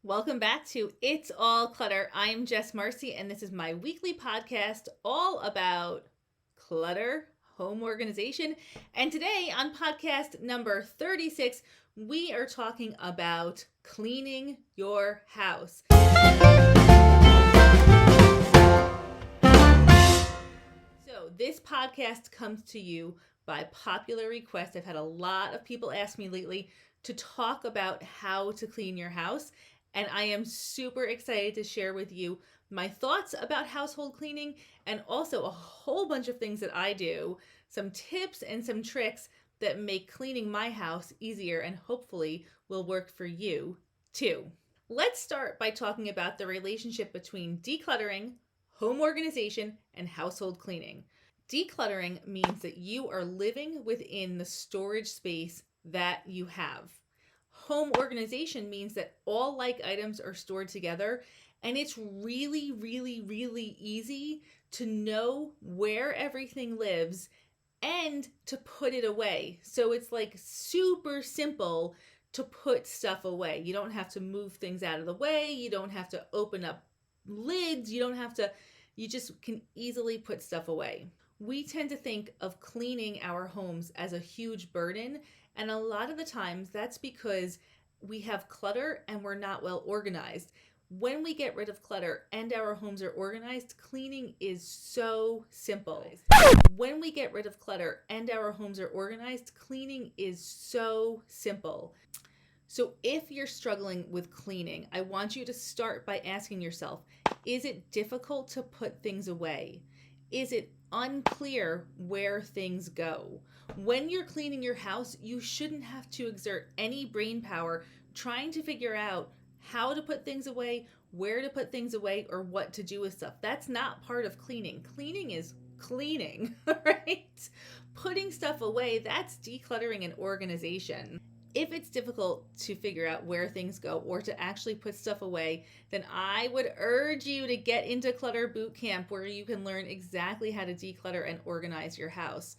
Welcome back to It's All Clutter. I'm Jesmarcy, and this is my weekly podcast all about clutter, home organization. And today on podcast number 36, we are talking about cleaning your house. So this podcast comes to you by popular request. I've had a lot of people ask me lately to talk about how to clean your house. And I am super excited to share with you my thoughts about household cleaning and also a whole bunch of things that I do, some tips and some tricks that make cleaning my house easier and hopefully will work for you too. Let's start by talking about the relationship between decluttering, home organization, and household cleaning. Decluttering means that you are living within the storage space that you have. Home organization means that all like items are stored together, and it's really, really, really easy to know where everything lives and to put it away. So it's like super simple to put stuff away. You don't have to move things out of the way. You don't have to open up lids. You just can easily put stuff away. We tend to think of cleaning our homes as a huge burden, and a lot of the times that's because we have clutter and we're not well organized. When we get rid of clutter and our homes are organized, cleaning is so simple. When we get rid of clutter and our homes are organized, cleaning is so simple. So if you're struggling with cleaning, I want you to start by asking yourself, is it difficult to put things away? Is it unclear where things go? When you're cleaning your house, you shouldn't have to exert any brain power trying to figure out how to put things away, where to put things away, or what to do with stuff. That's not part of cleaning. Cleaning is cleaning, right? Putting stuff away, that's decluttering and organization. If it's difficult to figure out where things go or to actually put stuff away, then I would urge you to get into Clutter Boot Camp, where you can learn exactly how to declutter and organize your house.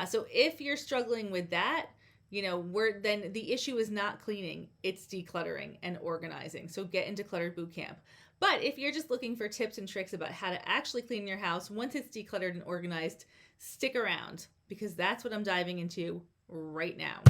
So if you're struggling with that, then the issue is not cleaning, it's decluttering and organizing. So get into Clutter Boot Camp. But if you're just looking for tips and tricks about how to actually clean your house once it's decluttered and organized, stick around, because that's what I'm diving into right now.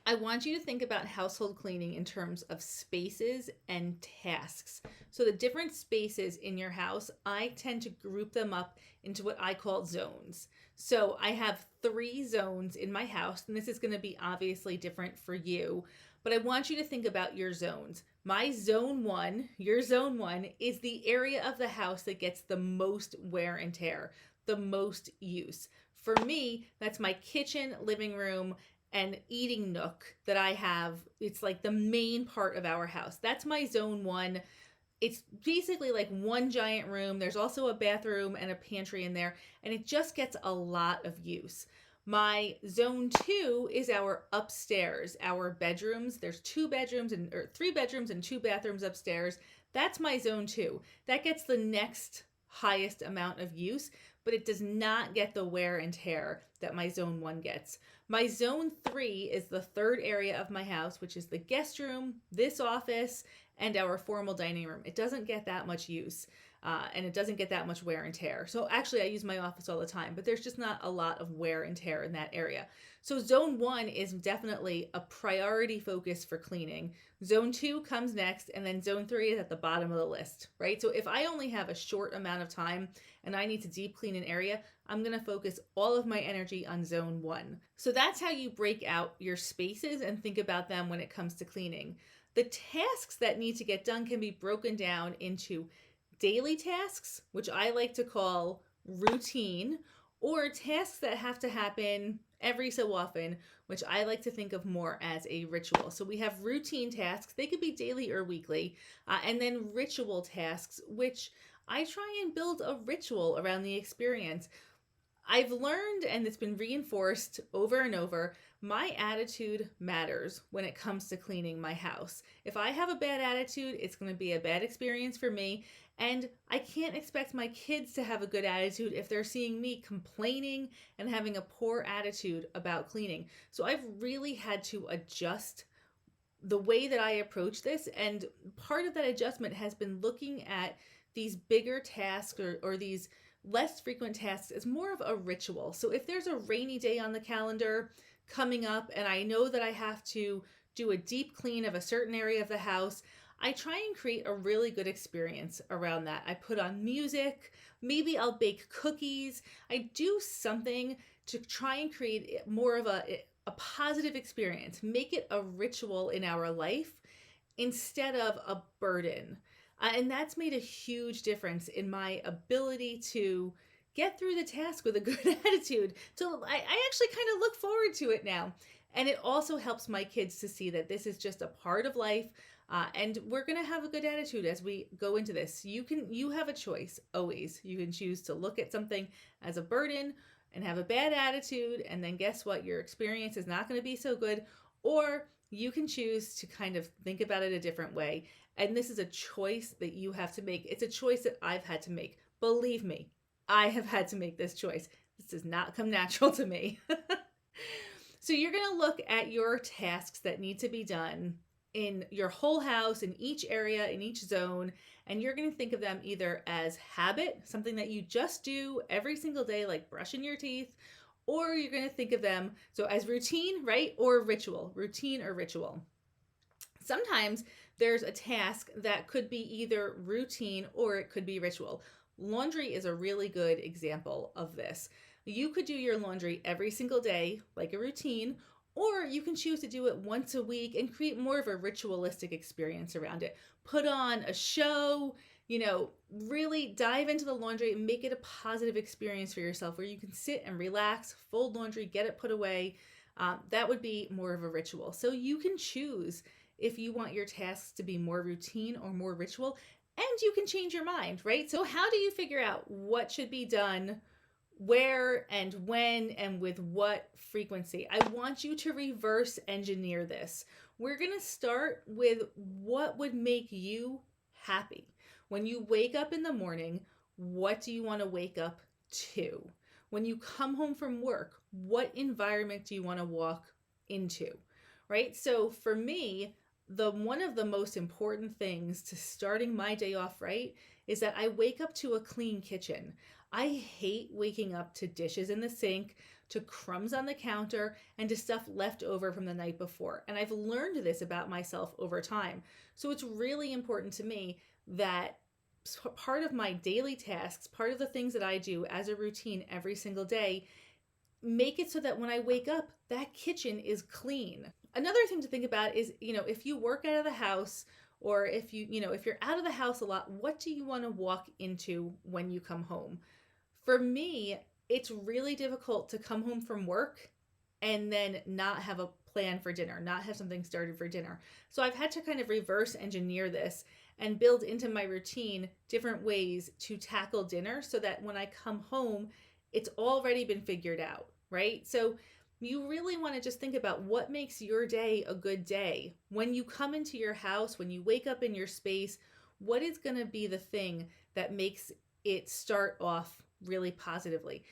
I want you to think about household cleaning in terms of spaces and tasks. So the different spaces in your house, I tend to group them up into what I call zones. So I have 3 zones in my house, and this is going to be obviously different for you, but I want you to think about your zones. My zone 1, your zone 1, is the area of the house that gets the most wear and tear, the most use. For me, that's my kitchen, living room, and eating nook that I have. It's like the main part of our house. That's my zone 1. It's basically like one giant room. There's also a bathroom and a pantry in there, and it just gets a lot of use. My zone 2 is our upstairs, our bedrooms. There's 3 bedrooms and 2 bathrooms upstairs. That's my zone 2. That gets the next highest amount of use, but it does not get the wear and tear that my zone 1 gets. My zone 3 is the third area of my house, which is the guest room, this office, and our formal dining room. It doesn't get that much use, and it doesn't get that much wear and tear. So actually, I use my office all the time, but there's just not a lot of wear and tear in that area. So zone 1 is definitely a priority focus for cleaning. Zone 2 comes next, and then zone 3 is at the bottom of the list, right? So if I only have a short amount of time and I need to deep clean an area, I'm going to focus all of my energy on zone 1. So that's how you break out your spaces and think about them when it comes to cleaning. The tasks that need to get done can be broken down into daily tasks, which I like to call routine, or tasks that have to happen every so often, which I like to think of more as a ritual. So we have routine tasks, they could be daily or weekly, and then ritual tasks, which I try and build a ritual around the experience. I've learned, and it's been reinforced over and over, my attitude matters when it comes to cleaning my house. If I have a bad attitude, it's going to be a bad experience for me. And I can't expect my kids to have a good attitude if they're seeing me complaining and having a poor attitude about cleaning. So I've really had to adjust the way that I approach this. And part of that adjustment has been looking at these bigger tasks or these less frequent tasks as more of a ritual. So if there's a rainy day on the calendar coming up and I know that I have to do a deep clean of a certain area of the house, I try and create a really good experience around that. I put on music, maybe I'll bake cookies. I do something to try and create more of a positive experience, make it a ritual in our life instead of a burden. And that's made a huge difference in my ability to get through the task with a good attitude. So I actually kind of look forward to it now. And it also helps my kids to see that this is just a part of life. And we're going to have a good attitude as we go into this. You have a choice always. You can choose to look at something as a burden and have a bad attitude. And then guess what? Your experience is not going to be so good. Or you can choose to kind of think about it a different way. And this is a choice that you have to make. It's a choice that I've had to make. Believe me, I have had to make this choice. This does not come natural to me. So you're going to look at your tasks that need to be done in your whole house, in each area, in each zone, and you're going to think of them either as habit, something that you just do every single day, like brushing your teeth, or you're going to think of them so as routine, right? Or ritual, routine or ritual. Sometimes there's a task that could be either routine or it could be ritual. Laundry is a really good example of this. You could do your laundry every single day, like a routine, or you can choose to do it once a week and create more of a ritualistic experience around it. Put on a show, really dive into the laundry and make it a positive experience for yourself where you can sit and relax, fold laundry, get it put away. That would be more of a ritual. So you can choose if you want your tasks to be more routine or more ritual, and you can change your mind, right? So how do you figure out what should be done, where and when and with what frequency? I want you to reverse engineer this. We're going to start with what would make you happy. When you wake up in the morning, what do you want to wake up to? When you come home from work, what environment do you want to walk into? Right? So for me, one of the most important things to starting my day off right is that I wake up to a clean kitchen. I hate waking up to dishes in the sink, to crumbs on the counter, and to stuff left over from the night before. And I've learned this about myself over time. So it's really important to me that part of my daily tasks, part of the things that I do as a routine every single day, make it so that when I wake up, that kitchen is clean. Another thing to think about is, if you work out of the house, or if you're out of the house a lot, what do you want to walk into when you come home? For me, it's really difficult to come home from work and then not have a plan for dinner, not have something started for dinner. So I've had to kind of reverse engineer this and build into my routine different ways to tackle dinner so that when I come home, it's already been figured out, right? So you really want to just think about what makes your day a good day. When you come into your house, when you wake up in your space, what is going to be the thing that makes it start off really positively?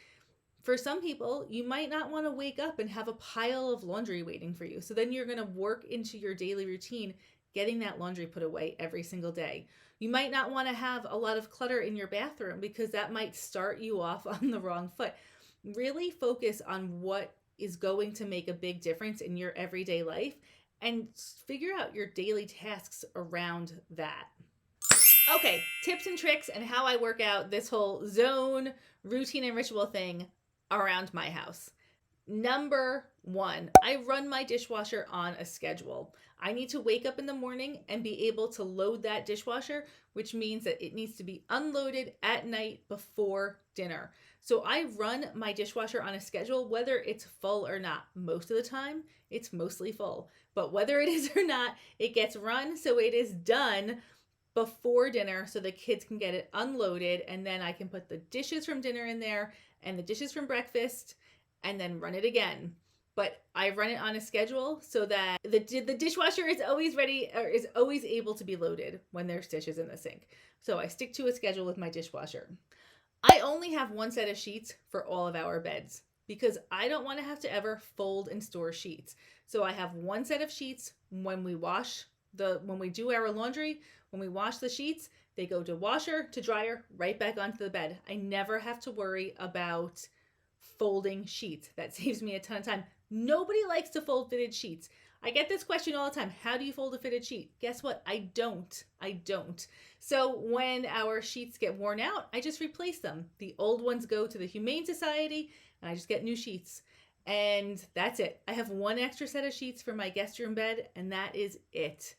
For some people, you might not want to wake up and have a pile of laundry waiting for you. So then you're going to work into your daily routine, getting that laundry put away every single day. You might not want to have a lot of clutter in your bathroom because that might start you off on the wrong foot. Really focus on what is going to make a big difference in your everyday life and figure out your daily tasks around that. Okay, tips and tricks and how I work out this whole zone, routine, and ritual thing around my house. Number 1, I run my dishwasher on a schedule. I need to wake up in the morning and be able to load that dishwasher, which means that it needs to be unloaded at night before dinner. So I run my dishwasher on a schedule, whether it's full or not. Most of the time, it's mostly full. But whether it is or not, it gets run so it is done before dinner so the kids can get it unloaded, and then I can put the dishes from dinner in there and the dishes from breakfast and then run it again. But I run it on a schedule so that the dishwasher is always ready, or is always able to be loaded when there's dishes in the sink. So I stick to a schedule with my dishwasher. I only have one set of sheets for all of our beds. because I don't want to have to ever fold and store sheets. So I have one set of sheets when we do our laundry, when we wash the sheets, they go to washer, to dryer, right back onto the bed. I never have to worry about folding sheets. That saves me a ton of time. Nobody likes to fold fitted sheets. I get this question all the time. How do you fold a fitted sheet? Guess what? I don't. So when our sheets get worn out, I just replace them. The old ones go to the Humane Society and I just get new sheets. And that's it. I have one extra set of sheets for my guest room bed, and that is it.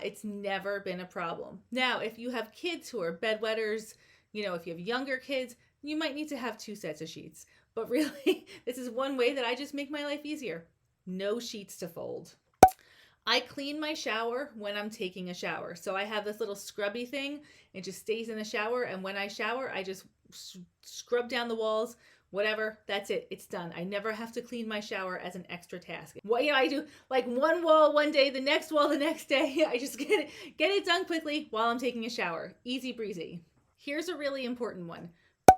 It's never been a problem. Now, if you have kids who are bedwetters, if you have younger kids, you might need to have 2 sets of sheets. But really, this is one way that I just make my life easier. No sheets to fold. I clean my shower when I'm taking a shower. So I have this little scrubby thing. It just stays in the shower. And when I shower, I just scrub down the walls, whatever. That's it. It's done. I never have to clean my shower as an extra task. I do like one wall one day, the next wall the next day. I just get it done quickly while I'm taking a shower. Easy breezy. Here's a really important one.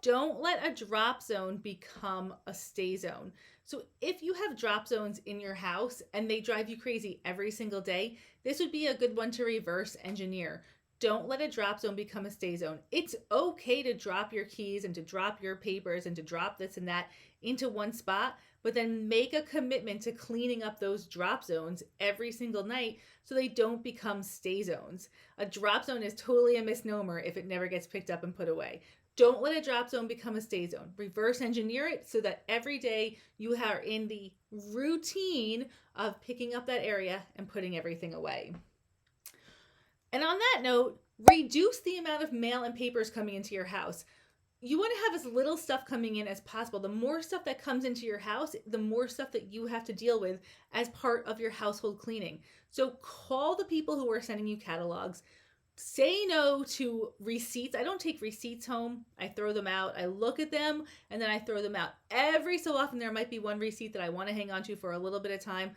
Don't let a drop zone become a stay zone. So if you have drop zones in your house and they drive you crazy every single day, this would be a good one to reverse engineer. Don't let a drop zone become a stay zone. It's okay to drop your keys and to drop your papers and to drop this and that into one spot, but then make a commitment to cleaning up those drop zones every single night so they don't become stay zones. A drop zone is totally a misnomer if it never gets picked up and put away. Don't let a drop zone become a stay zone. Reverse engineer it so that every day you are in the routine of picking up that area and putting everything away. And on that note, reduce the amount of mail and papers coming into your house. You want to have as little stuff coming in as possible. The more stuff that comes into your house, the more stuff that you have to deal with as part of your household cleaning. So call the people who are sending you catalogs. Say no to receipts. I don't take receipts home. I throw them out. I look at them and then I throw them out. Every so often there might be one receipt that I want to hang on to for a little bit of time.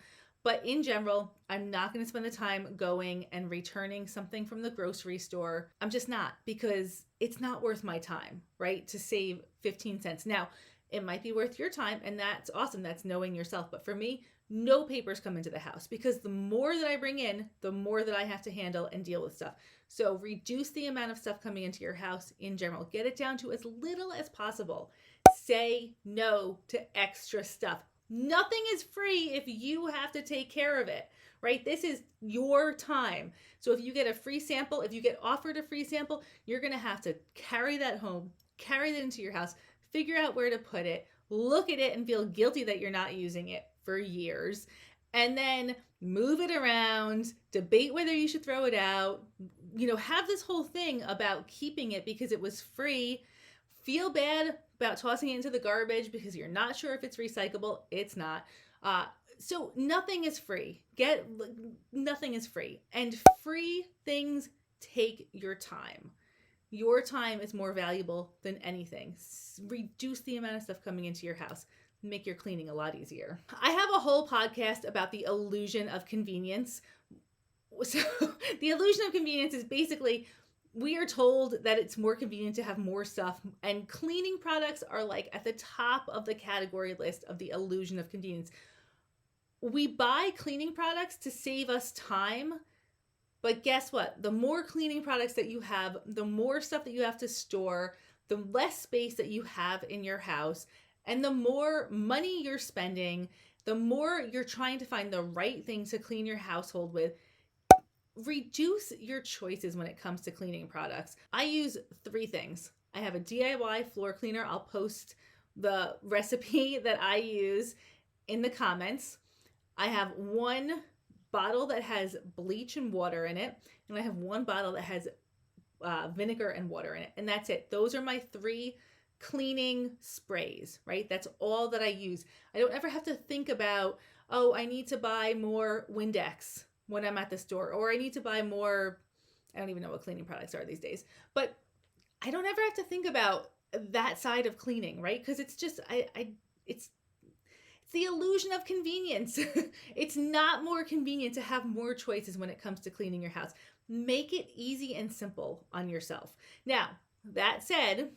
But in general, I'm not going to spend the time going and returning something from the grocery store. I'm just not, because it's not worth my time, right? To save 15 cents. Now, it might be worth your time, and that's awesome. That's knowing yourself. But for me, no papers come into the house, because the more that I bring in, the more that I have to handle and deal with stuff. So reduce the amount of stuff coming into your house in general. Get it down to as little as possible. Say no to extra stuff. Nothing is free if you have to take care of it, right? This is your time. So if you get a free sample, if you get offered a free sample, you're going to have to carry that home, carry that into your house, figure out where to put it, look at it and feel guilty that you're not using it for years, and then move it around, debate whether you should throw it out, have this whole thing about keeping it because it was free, feel bad about tossing it into the garbage because you're not sure if it's recyclable. It's not. So nothing is free. Nothing is free. And free things take your time. Your time is more valuable than anything. Reduce the amount of stuff coming into your house. Make your cleaning a lot easier. I have a whole podcast about the illusion of convenience. So the illusion of convenience is basically, we are told that it's more convenient to have more stuff, and cleaning products are like at the top of the category list of the illusion of convenience. We buy cleaning products to save us time, but guess what? The more cleaning products that you have, the more stuff that you have to store, the less space that you have in your house, and the more money you're spending, the more you're trying to find the right thing to clean your household with. Reduce your choices when it comes to cleaning products. I use 3 things. I have a DIY floor cleaner. I'll post the recipe that I use in the comments. I have 1 bottle that has bleach and water in it, and I have 1 bottle that has vinegar and water in it, and that's it. Those are my 3 cleaning sprays, right? That's all that I use. I don't ever have to think about, I need to buy more Windex when I'm at the store, or I need to buy more, I don't even know what cleaning products are these days, but I don't ever have to think about that side of cleaning, right? Because it's just, it's the illusion of convenience. It's not more convenient to have more choices when it comes to cleaning your house. Make it easy and simple on yourself. Now, that said,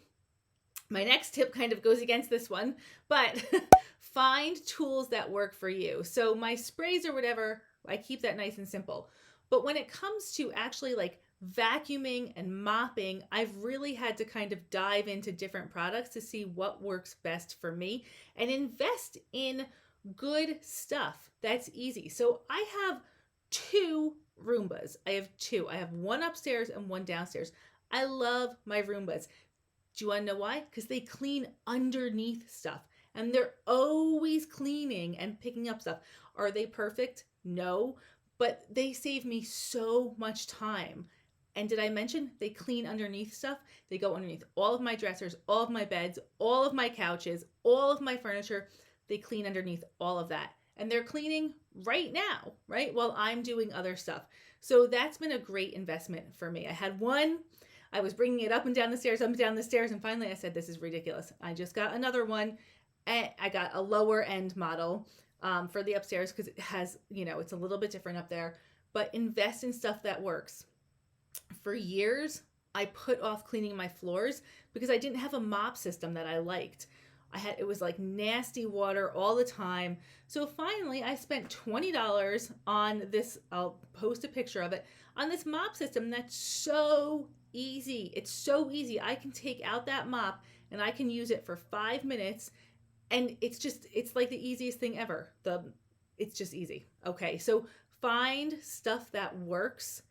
My next tip kind of goes against this one, but find tools that work for you. So my sprays or whatever, I keep that nice and simple. But when it comes to actually like vacuuming and mopping, I've really had to kind of dive into different products to see what works best for me and invest in good stuff that's easy. So I have 2 Roombas. I have 2. I have one upstairs and one downstairs. I love my Roombas. Do you want to know why? Because they clean underneath stuff and they're always cleaning and picking up stuff. Are they perfect? No, but they save me so much time. And did I mention they clean underneath stuff? They go underneath all of my dressers, all of my beds, all of my couches, all of my furniture. They clean underneath all of that. And they're cleaning right now, right? While I'm doing other stuff. So that's been a great investment for me. I had one. I was bringing it up and down the stairs, and finally I said, this is ridiculous. I just got another one. And I got a lower end model for the upstairs because it has, it's a little bit different up there. But invest in stuff that works. For years, I put off cleaning my floors because I didn't have a mop system that I liked. It was like nasty water all the time. So finally, I spent $20 on this. I'll post a picture of it, on this mop system that's so easy. It's so easy. I can take out that mop and I can use it for 5 minutes. And it's like the easiest thing ever. It's just easy. Okay. So find stuff that works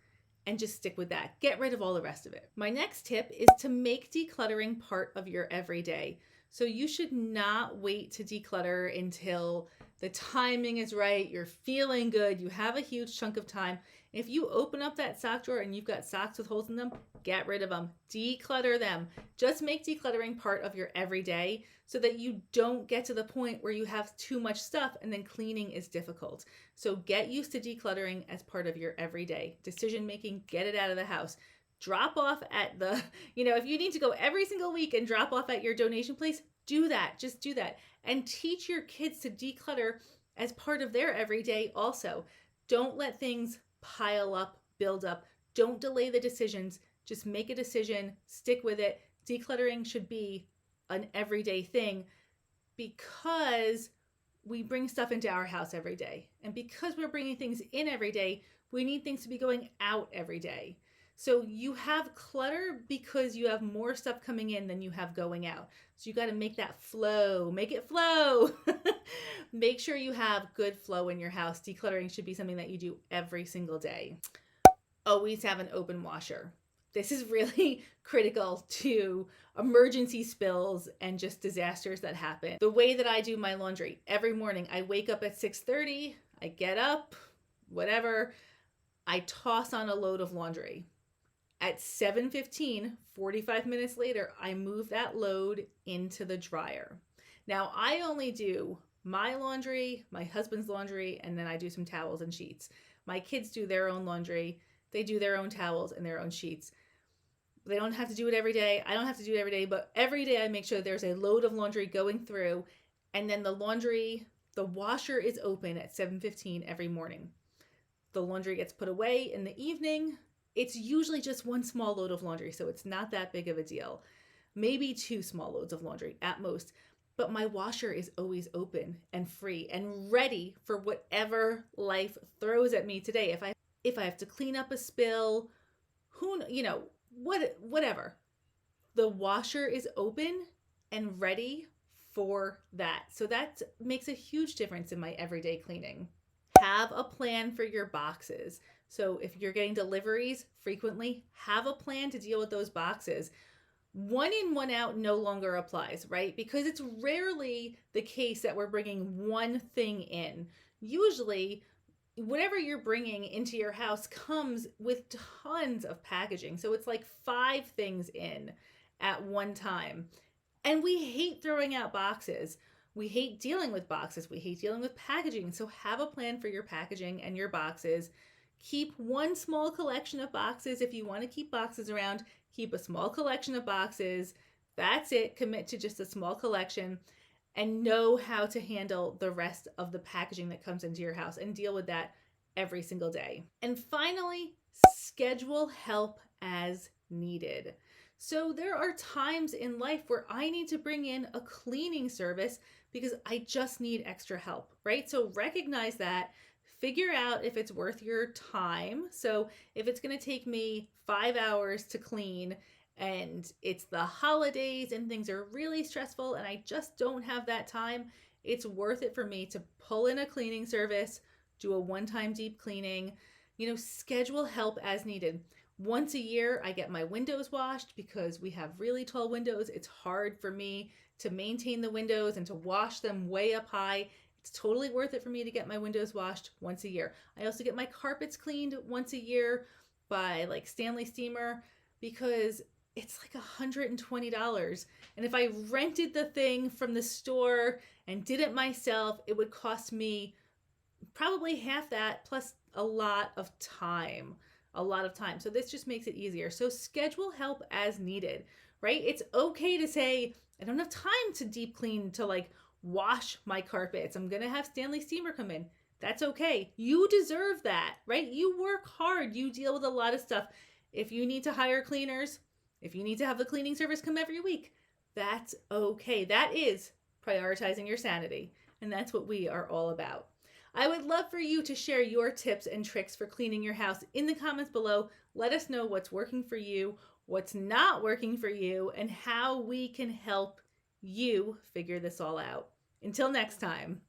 and just stick with that. Get rid of all the rest of it. My next tip is to make decluttering part of your everyday. So you should not wait to declutter until the timing is right, you're feeling good, you have a huge chunk of time. If you open up that sock drawer and you've got socks with holes in them, get rid of them, declutter them. Just make decluttering part of your everyday so that you don't get to the point where you have too much stuff and then cleaning is difficult. So get used to decluttering as part of your everyday decision making. Get it out of the house. Drop off at the, if you need to go every single week and drop off at your donation place, do that. Just do that. And teach your kids to declutter as part of their everyday also. Don't let things pile up, build up. Don't delay the decisions. Just make a decision, stick with it. Decluttering should be an everyday thing because we bring stuff into our house every day. And because we're bringing things in every day, we need things to be going out every day. So you have clutter because you have more stuff coming in than you have going out. So you got to make that flow, make it flow. Make sure you have good flow in your house. Decluttering should be something that you do every single day. Always have an open washer. This is really critical to emergency spills and just disasters that happen. The way that I do my laundry, every morning I wake up at 6:30, I get up, whatever, I toss on a load of laundry. At 7:15, 45 minutes later, I move that load into the dryer. Now, I only do my laundry, my husband's laundry, and then I do some towels and sheets. My kids do their own laundry. They do their own towels and their own sheets. They don't have to do it every day. I don't have to do it every day, but every day I make sure there's a load of laundry going through, and then the washer is open at 7:15 every morning. The laundry gets put away in the evening. It's usually just one small load of laundry, so it's not that big of a deal. Maybe 2 small loads of laundry at most. But my washer is always open and free and ready for whatever life throws at me today. If I have to clean up a spill, whatever. The washer is open and ready for that. So that makes a huge difference in my everyday cleaning. Have a plan for your boxes. So if you're getting deliveries frequently, have a plan to deal with those boxes. 1 in, 1 out no longer applies, right? Because it's rarely the case that we're bringing one thing in. Usually, whatever you're bringing into your house comes with tons of packaging. So it's like 5 things in at one time. And we hate throwing out boxes. We hate dealing with boxes. We hate dealing with packaging. So have a plan for your packaging and your boxes. Keep one small collection of boxes. If you want to keep boxes around, keep a small collection of boxes. That's it. Commit to just a small collection and know how to handle the rest of the packaging that comes into your house and deal with that every single day. And finally, schedule help as needed. So there are times in life where I need to bring in a cleaning service because I just need extra help, right? So recognize that, figure out if it's worth your time. So if it's going to take me 5 hours to clean and it's the holidays and things are really stressful and I just don't have that time, it's worth it for me to pull in a cleaning service, do a one-time deep cleaning, schedule help as needed. Once a year, I get my windows washed because we have really tall windows. It's hard for me to maintain the windows and to wash them way up high. It's totally worth it for me to get my windows washed once a year. I also get my carpets cleaned once a year by like Stanley Steamer because it's like $120. And if I rented the thing from the store and did it myself, it would cost me probably half that plus a lot of time. So this just makes it easier. So schedule help as needed, right? It's okay to say, I don't have time to deep clean, to like wash my carpets. I'm going to have Stanley Steamer come in. That's okay. You deserve that, right? You work hard. You deal with a lot of stuff. If you need to hire cleaners, if you need to have the cleaning service come every week, that's okay. That is prioritizing your sanity. And that's what we are all about. I would love for you to share your tips and tricks for cleaning your house in the comments below. Let us know what's working for you, what's not working for you, and how we can help you figure this all out. Until next time.